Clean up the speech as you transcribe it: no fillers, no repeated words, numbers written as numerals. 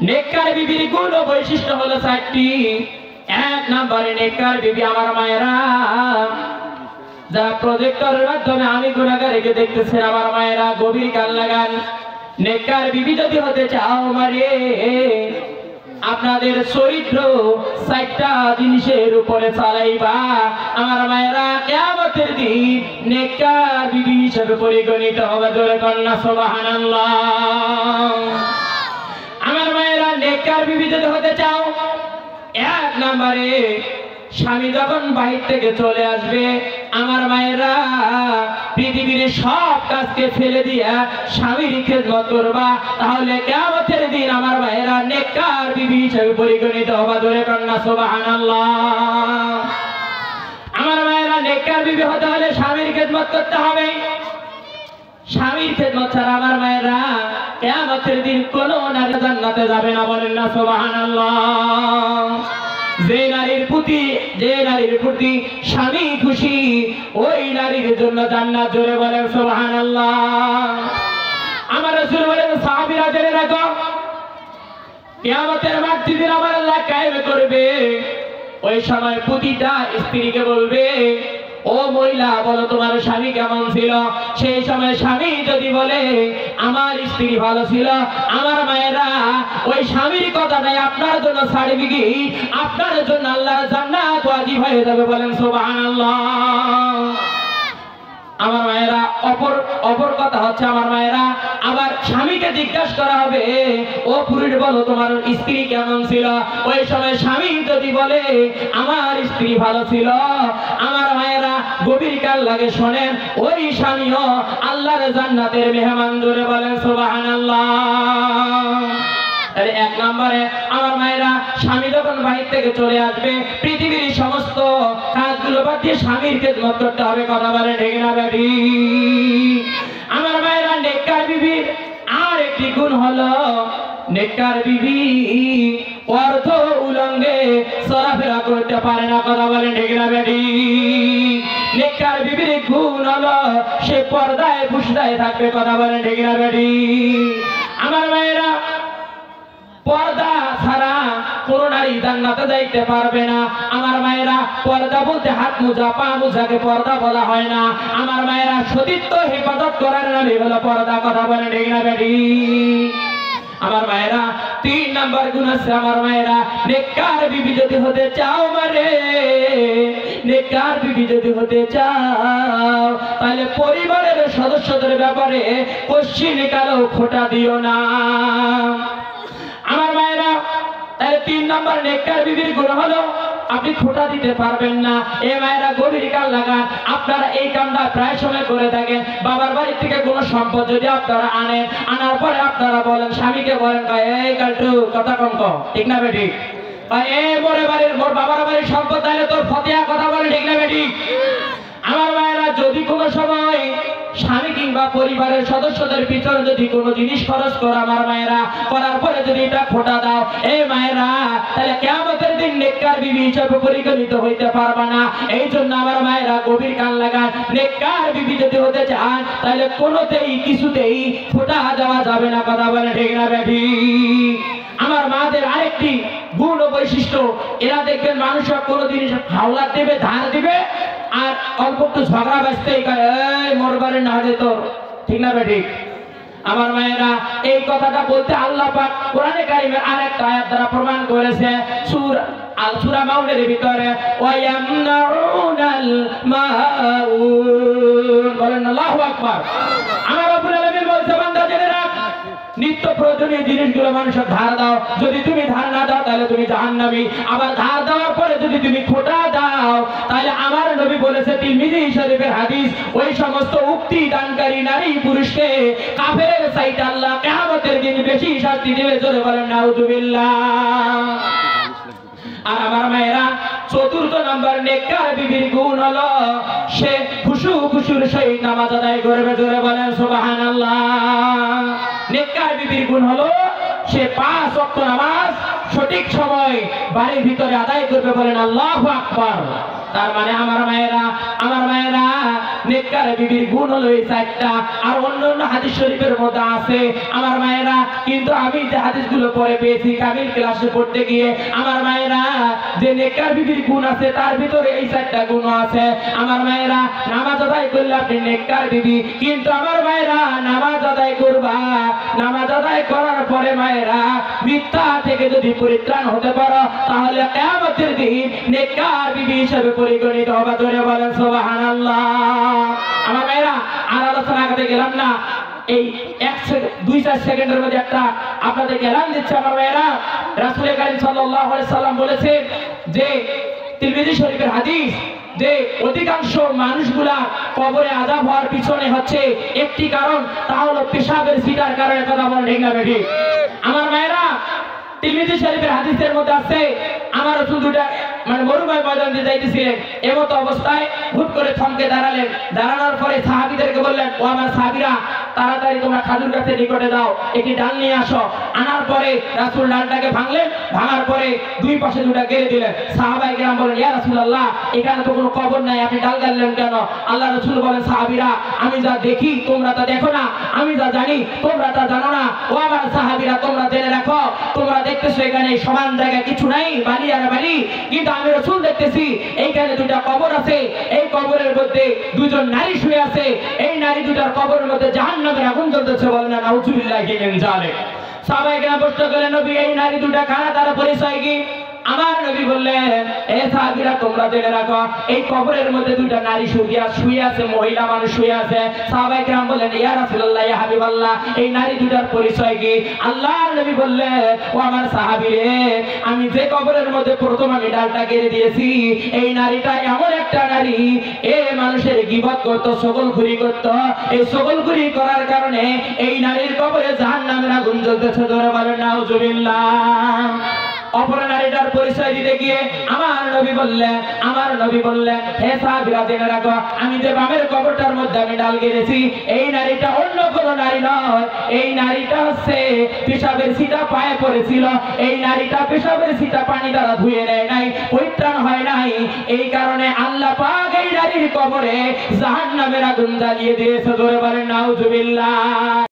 নেককার বিবির গুণ ও বৈশিষ্ট্য হলো 4টি। এক নম্বরে নেককার বিবি আমার মায়েরা, যারা প্রজেক্টরের মাধ্যমে আমি গুনাহগারকে দেখতেছেন আমার মায়েরা গভীর কান লাগান। নেককার বিবি যদি হতে চাও মারে, আপনাদের চরিত্র 4টা জিনিসের উপরে চালাইবা। আমার মায়েরা কিয়ামতের দিন নেককার বিবি হিসেবে পরিগণিত হবে। জোরে কন্যা সুবহানাল্লাহ। আমার মায়েরা নেককার বিবি যদি হতে চাও, এক নম্বরে স্বামী যখন বাহির থেকে চলে আসবে আমার মায়েরা পৃথিবীর সব কাজকে ফেলে দিয়া স্বামীর খেদমত করবা, তাহলে কিয়ামতের দিন আমার মায়েরা নেককার বিবি হিসেবে পরিগণিত হবে। জোরে কন্যা সুবহানাল্লাহ। আমার মায়েরা নেককার বিবি হতে হলে স্বামীর খেদমত করতে হবে। স্বামীর খেদমত ছাড়া আমার মায়েরা কিয়ামতের দিন কোন নারী জান্নাতে যাবে না। বলেন না সুবহানাল্লাহ। যে নারীর প্রতি স্বামী খুশি, ওই নারীর জন্য জান্নাত। জোরে বলেন সুবহানাল্লাহ। আমার রাসূল বলেন, সাহাবীরা জেনে রাখো, কিয়ামতের মাঠ যেদিন আমার আল্লাহ কায়েম করবে, ওই সময় প্রতিটা স্ত্রীকে বলবে, ও মহিলা বলো তোমার স্বামী কেমন ছিল। সেই সময় স্বামী যদি বলে আমার স্ত্রী ভালো ছিল, আমার মায়েরা ওই স্বামীর কথাটাই আপনার জন্য সার্টিফিকেট, আপনার জন্য আল্লাহর জান্নাত ওয়াজিব হয়ে যাবে। বলেন সুবহানাল্লাহ। আমার মায়েরা অপর কথা হচ্ছে, আমার মায়েরা আবার স্বামীকে জিজ্ঞাসা করা হবে, ও পুরুষ বলো তোমার স্ত্রী কেমন ছিল। ওই সময় স্বামী যদি বলে আমার স্ত্রী ভালো ছিল, আমার মায়েরা গভীর কান লাগে শোনেন, ওই স্বামীও আল্লাহর জান্নাতের মেহমান। জোরে বলেন সুবহানাল্লাহ। এক নম্বরে আমার মায়েরা স্বামী যখন বাহির থেকে চলে আসবে পৃথিবীর সমস্ত কাজগুলো বাদ দিয়ে স্বামীর খেদমত করতে হবে। কথা বলে ঠিক না বেটি? আমার মায়েরা নেককার বিবির আর একটি গুণ হলো, নেককার বিবি অর্ধ উলঙ্গে চলাফেরা করতে পারে না। কথা বলে ঠিক না বেটি? নেককার বিবির গুণ হলো সে পর্দায় পুশদায় থাকবে। কথা বলে ঠিক না বেটি? আমার মায়েরা পর্দা ছাড়া কোন নারী জান্নাতে যাইতে পারবে না। আমার মায়েরা পর্দা বলতে হাত মোজা পা মোজাকে পর্দা বলা হয় না। আমার মায়েরা সতীত্ব হেফাজত করার নামে হলো পর্দা। কথা বলে ঠিক না বেটি? আমার মায়েরা 3 নাম্বার গুণ আছে। আমার মায়েরা নেককার বিবি যদি হতে চাও মারে, নেককার বিবি যদি হতে চাও, তাহলে পরিবারের সদস্যদের ব্যাপারে কশ্চিন কালো খোঁটা দিও না। আমার মায়েরা তাহলে 3 নাম্বার নেককার বিবির গুণ হলো আপনি খোঁটা দিতে পারবেন না। এ মায়েরা গভীর কান লাগান। আপনারা এই কামটা প্রায় সময় করে থাকেন। বাবার বাড়ি থেকে কোনো সম্পদ যদি আপনারা আনেন, আনার পরে আপনারা বলেন, স্বামীকে বলেন, এই কালটু কথা কম কম, ঠিক না বেটি? মোর বাবার বাড়ির সম্পদ তাহলে তোর ফতিয়া। কথা বলে ঠিক না বেটি? আমার মায়েরা যদি কোনো সময় স্বামী কিংবা পরিবারের সদস্যদের পিছনে যদি কোনো জিনিস খরচ করো আমার মায়েরা, করার পরে যদি এটা খোঁটা দাও, এই মায়েরা তাহলে কিয়ামতের দিন নেককার বিবি হিসেবে পরিগণিত হইতে পারবা না। এই জন্য আমার মায়েরা গভীর কান লাগান। নেককার বিবি যদি হতে চান তাহলে কোনোতেই কিছুতেই খোঁটা দেওয়া যাবে না। কথা বলে ঠিক না বেটি? আমার মাদের আরেকটি গুণ ও বৈশিষ্ট্য, এরা দেখবেন মানুষরা কোনো জিনিস হাওলা দেবে, ধার দিবে, আর অল্প একটু ঝগড়া বাঁচতেই মোর বাড়ি না দে তোর, ঠিক না বেটি? আমার মায়েরা এই কথাটা বলতে আল্লাহ পাক কোরআনে কারিমের আরেকটা আয়াত দ্বারা প্রমাণ করেছে। সূরা মাউনের ভিতরে ওয়ায়ামনাউনাল মাউন। বলেন আল্লাহু আকবার। আমার রব্বুল আলামিন বলছে, বান্দা জেনে রাখ, নিত্য প্রয়োজনীয় জিনিসগুলো মানুষের ধার দাও। যদি তুমি ধার না দাও তাহলে তুমি জাহান্নামী। আবার ধার দেওয়ার পরে যদি তুমি খোঁটা দাও তাহলে আমার নবী বলেছে, তিরমিজি শরীফের হাদিস, ওই সমস্ত উক্তি দানকারী নারী পুরুষকে কাফেরের চাইতে আল্লাহ কিয়ামতের দিন বেশি শাস্তি দেবে। জোরে বলেন নাউজুবিল্লাহ। আর আমার মায়েরা 4র্থ নাম্বার নেককার বিবির গুণ হলো সে খুশুর সহিত নামাজ আদায় করবে। জোরে বলেন সুবহানাল্লাহ। নেককার বিবির গুণ হলো সে 5 ওয়াক্ত নামাজ সঠিক সময় বাড়ির ভিতরে আদায় করবে। বলেন আল্লাহু আকবার। তার মানে আমার মায়েরা নেককার বিবির গুণ হলো এই চারটা। আর অন্য অন্য হাদিস শরীফের মধ্যে আছে আমার মায়েরা, কিন্তু আমি যে হাদিসগুলো পড়ে পেয়েছি কামিল ক্লাসে পড়তে গিয়ে, আমার মায়েরা যে নেককার বিবির গুণ আছে তার ভিতরে এই চারটা গুণ আছে। আমার মায়েরা নামাজ আদায় করলে আপনি নেককার বিবি, কিন্তু আমার মায়েরা নামাজ আদায় করবা, নামাজ আদায় করার পরে মায়েরা মিথ্যা থেকে যদি পরিত্রাণ হতে পারো তাহলে কিয়ামতের দিন নেককার বিবি হিসেবে পরিগণিত হবে। ধরে বলেন সুবহানাল্লাহ। আমার মায়েরা আর আলোচনা করতে গেলাম না, এই 2-4 সেকেন্ডের মধ্যে একটা আপনাদের এলান দিচ্ছে। আমার মায়েরা রাসূল কারীম সাল্লাল্লাহু আলাইহি সাল্লাম বলেছেন যে তিরমিজি শরীফের হাদিস, যে অধিকাংশ মানুষগুলা কবরে আযাব হওয়ার পিছনে হচ্ছে একটি কারণ, তা হলো পেশাবের সিটার কারণে। কথা বলেন ঠিক না বেঠিক? আমার মায়েরা তিরমিজি শরীফের হাদিসের মধ্যে আছে আমার রাসূল দুটা মানে মরুভূমি ময়দান দিয়ে যাইতেছিলেন, এমত অবস্থায় হুট করে থমকে দাঁড়ালেন। দাঁড়ানোর পরে সাহাবীদেরকে বললেন, ও আমার সাহাবীরা, তাড়াতাড়ি তোমরা খাজুর গাছের নিকটে যাও, একটি ডাল নিয়ে আসো। আনার পরে রাসূল ডালটাকে ভাঙলেন, ভাঙার পরে দুই পাশে দুটা গেড়ে দিলেন। সাহাবায়ে কেরাম বলেন, ইয়া রাসূলুল্লাহ, এখানে তো কোনো কবর নাই, আপনি ডাল গাড়লেন কেন? আল্লাহ রাসূল বলেন, সাহাবীরা, আমি যা দেখি তোমরা তা দেখো না, আমি যা জানি তোমরা তা জানো না। ও আমার সাহাবীরা, তোমরা জেনে রাখো, তোমরা দেখতেছো এখানে সমান জায়গা কিছু নাই, বালি আর বালি, কিন্তু আমি রাসূল দেখতেছি এইখানে দুটা কবর আছে, এই কবরের মধ্যে দুজন নারী শুয়ে আছে, এই নারী দুটার কবরের মধ্যে জাহান্নামের আগুন জ্বলতেছে। বলেন না নাউযুবিল্লাহি মিন যালিক। সাহাবায়ে কেরাম প্রশ্ন করলেন, নবী এই নারী দুটা কারা, তার পরিচয় কি? আমার নবী বললেন, এ সাহাবীরা, তোমরা জেনে রাখো, এই কবরের মধ্যে দুইটা নারী শুয়ে আছে, মহিলা মানুষ শুয়ে আছে। সাহাবায়ে কেরাম বললেন, ইয়া রাসূলুল্লাহ, ইয়া হাবিবাল্লাহ, এই নারী দুটার পরিচয় কি? আল্লাহর নবী বললেন, ও আমার সাহাবী রে, আমি যে কবরের মধ্যে প্রথম আমি ডালটা কেটে দিয়েছি, এই নারীটা এমন একটা নারী, এ মানুষের গীবত করত, ছগলখুরি করত। এই ছগলখুরি করার কারণে এই নারীর কবরে জাহান্নামের আগুন জ্বলতেছে। ধরে বলেন নাউযুবিল্লাহ। অপর নারীটার পরিচয় দিতে গিয়ে আমার নবী বললেন, হে সাহাবীরা, জেনে রাখো, আমি যে বামের কবরটার মধ্যে আমি ডাল গেড়েছি, এই নারীটা অন্য কোনো নারী নয়, এই নারীটা হচ্ছে পেশাবের ছিটা পায়ে পড়েছিল, এই নারীটা পেশাবের ছিটা পানি দ্বারা ধুয়ে নেয় নাই, পরিত্রাণ হয় নাই, এই কারণে আল্লাহ পাক এই নারীর কবরে জাহান্নামের আগুন জ্বালিয়ে দিয়েছে। ধরে বলেন নাউযুবিল্লাহ।